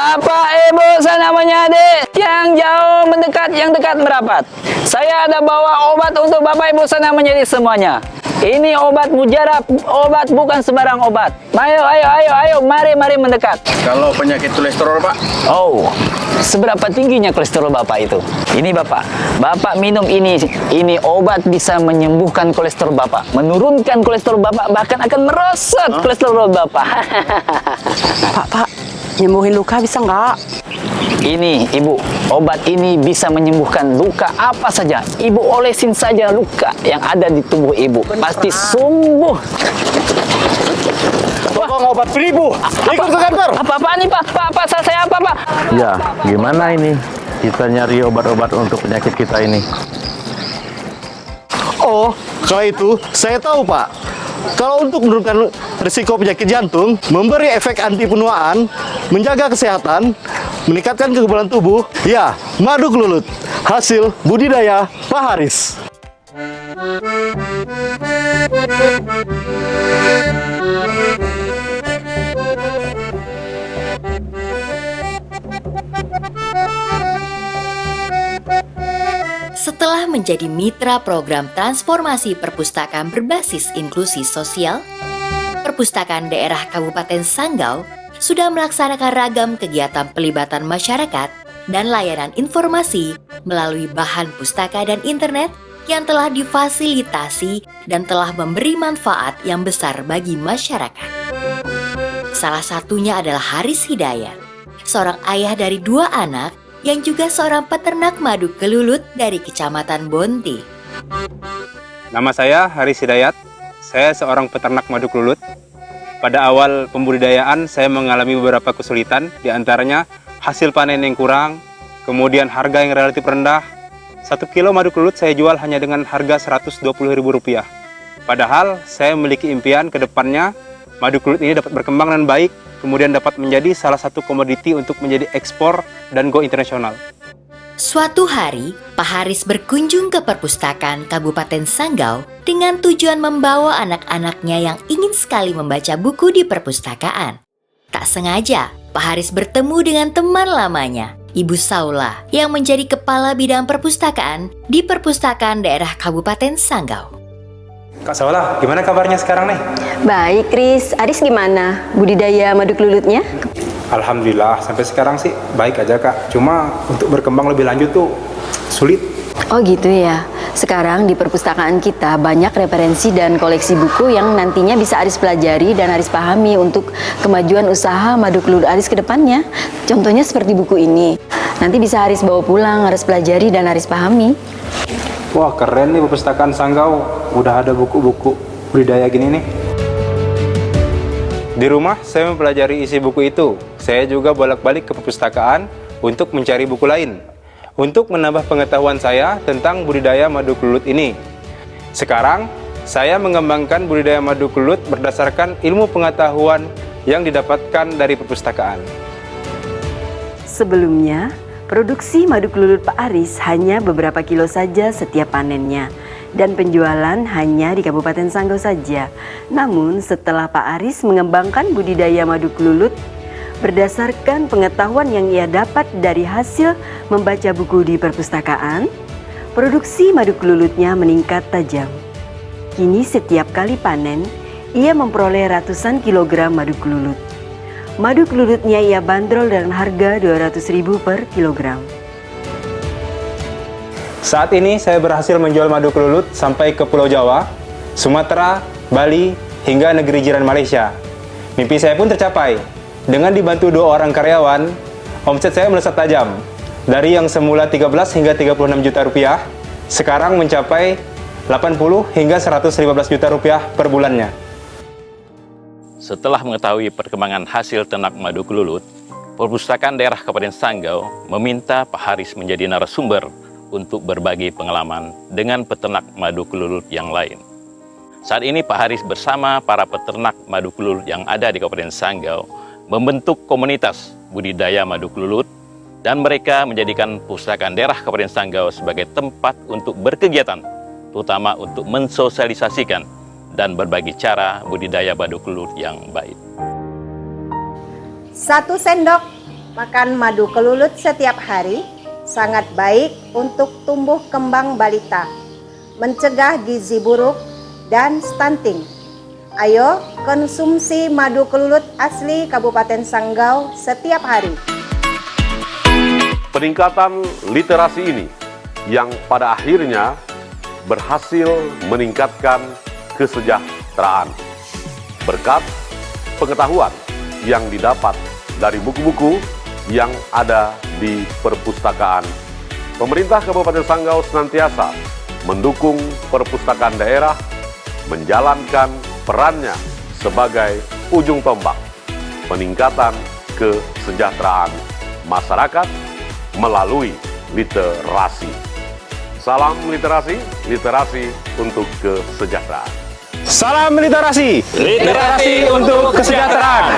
Bapak, Ibu, sana menyade. Yang jauh mendekat, yang dekat merapat. Saya ada bawa obat untuk Bapak Ibu sana menyade semuanya. Ini obat mujarab, obat bukan sembarang obat. Ayo, mari mendekat. Kalau penyakit kolesterol, Pak? Oh, seberapa tingginya kolesterol Bapak itu? Ini Bapak minum ini obat bisa menyembuhkan kolesterol Bapak, menurunkan kolesterol Bapak, bahkan akan merosot kolesterol Bapak. Pak, nyembuhin luka bisa nggak? Ini Ibu, obat ini bisa menyembuhkan luka apa saja. Ibu olesin saja luka yang ada di tubuh Ibu, pasti sembuh. Tolong obat beribu. Ikut ke kantor. Apa nih Pak? Pak, saya apa Pak? Ya, gimana ini? Kita nyari obat-obat untuk penyakit kita ini. Oh, kalau itu saya tahu, Pak. Kalau untuk menurunkan risiko penyakit jantung, memberi efek anti penuaan, menjaga kesehatan, meningkatkan kekebalan tubuh, ya, madu kelulut. Hasil budidaya Pak Haris. Setelah menjadi mitra program transformasi perpustakaan berbasis inklusi sosial, Perpustakaan Daerah Kabupaten Sanggau sudah melaksanakan ragam kegiatan pelibatan masyarakat dan layanan informasi melalui bahan pustaka dan internet yang telah difasilitasi dan telah memberi manfaat yang besar bagi masyarakat. Salah satunya adalah Haris Hidayat, seorang ayah dari 2 anak yang juga seorang peternak madu kelulut dari Kecamatan Bonti. Nama saya Haris Hidayat, saya seorang peternak madu kelulut. Pada awal pembudidayaan saya mengalami beberapa kesulitan, diantaranya hasil panen yang kurang, kemudian harga yang relatif rendah. 1 kilo madu kelulut saya jual hanya dengan harga Rp120.000. Padahal saya memiliki impian ke depannya madu kelulut ini dapat berkembang dengan baik, kemudian dapat menjadi salah satu komoditi untuk menjadi ekspor dan go internasional. Suatu hari, Pak Haris berkunjung ke perpustakaan Kabupaten Sanggau dengan tujuan membawa anak-anaknya yang ingin sekali membaca buku di perpustakaan. Tak sengaja, Pak Haris bertemu dengan teman lamanya, Ibu Saula, yang menjadi kepala bidang perpustakaan di Perpustakaan Daerah Kabupaten Sanggau. Kak Saula, gimana kabarnya sekarang nih? Baik, Kris. Aris gimana? Budidaya madu kelulutnya? Alhamdulillah, sampai sekarang sih baik aja Kak. Cuma untuk berkembang lebih lanjut tuh sulit. Oh gitu ya. Sekarang di perpustakaan kita banyak referensi dan koleksi buku yang nantinya bisa Aris pelajari dan Aris pahami untuk kemajuan usaha madu kelulut Aris ke depannya. Contohnya seperti buku ini. Nanti bisa Aris bawa pulang, Aris pelajari dan Aris pahami. Wah keren nih perpustakaan Sanggau, udah ada buku-buku budidaya gini nih. Di rumah saya mempelajari isi buku itu. Saya juga bolak-balik ke perpustakaan untuk mencari buku lain, untuk menambah pengetahuan saya tentang budidaya madu kelulut ini. Sekarang, saya mengembangkan budidaya madu kelulut berdasarkan ilmu pengetahuan yang didapatkan dari perpustakaan. Sebelumnya, produksi madu kelulut Pak Aris hanya beberapa kilo saja setiap panennya. Dan penjualan hanya di Kabupaten Sanggau saja. Namun setelah Pak Aris mengembangkan budidaya madu kelulut, berdasarkan pengetahuan yang ia dapat dari hasil membaca buku di perpustakaan, produksi madu kelulutnya meningkat tajam. Kini setiap kali panen, ia memperoleh ratusan kilogram madu kelulut. Madu kelulutnya ia bandrol dengan harga Rp200.000 per kilogram. Saat ini saya berhasil menjual madu kelulut sampai ke Pulau Jawa, Sumatera, Bali, hingga negeri jiran Malaysia. Mimpi saya pun tercapai. Dengan dibantu 2 orang karyawan, omset saya melesat tajam. Dari yang semula 13 hingga 36 juta rupiah, sekarang mencapai 80 hingga 115 juta rupiah per bulannya. Setelah mengetahui perkembangan hasil ternak madu kelulut, Perpustakaan Daerah Kabupaten Sanggau meminta Pak Haris menjadi narasumber untuk berbagi pengalaman dengan peternak madu kelulut yang lain. Saat ini Pak Haris bersama para peternak madu kelulut yang ada di Kabupaten Sanggau membentuk komunitas budidaya madu kelulut dan mereka menjadikan Perpustakaan Daerah Kabupaten Sanggau sebagai tempat untuk berkegiatan, terutama untuk mensosialisasikan dan berbagi cara budidaya madu kelulut yang baik. 1 sendok Makan madu kelulut setiap hari sangat baik untuk tumbuh kembang balita, mencegah gizi buruk dan stunting. Ayo konsumsi madu kelulut asli Kabupaten Sanggau setiap hari. Peningkatan literasi ini yang pada akhirnya berhasil meningkatkan kesejahteraan berkat pengetahuan yang didapat dari buku-buku yang ada di perpustakaan. Pemerintah Kabupaten Sanggau senantiasa mendukung perpustakaan daerah menjalankan perannya sebagai ujung tombak peningkatan kesejahteraan masyarakat melalui literasi. Salam literasi, literasi untuk kesejahteraan. Salam literasi, literasi untuk kesejahteraan.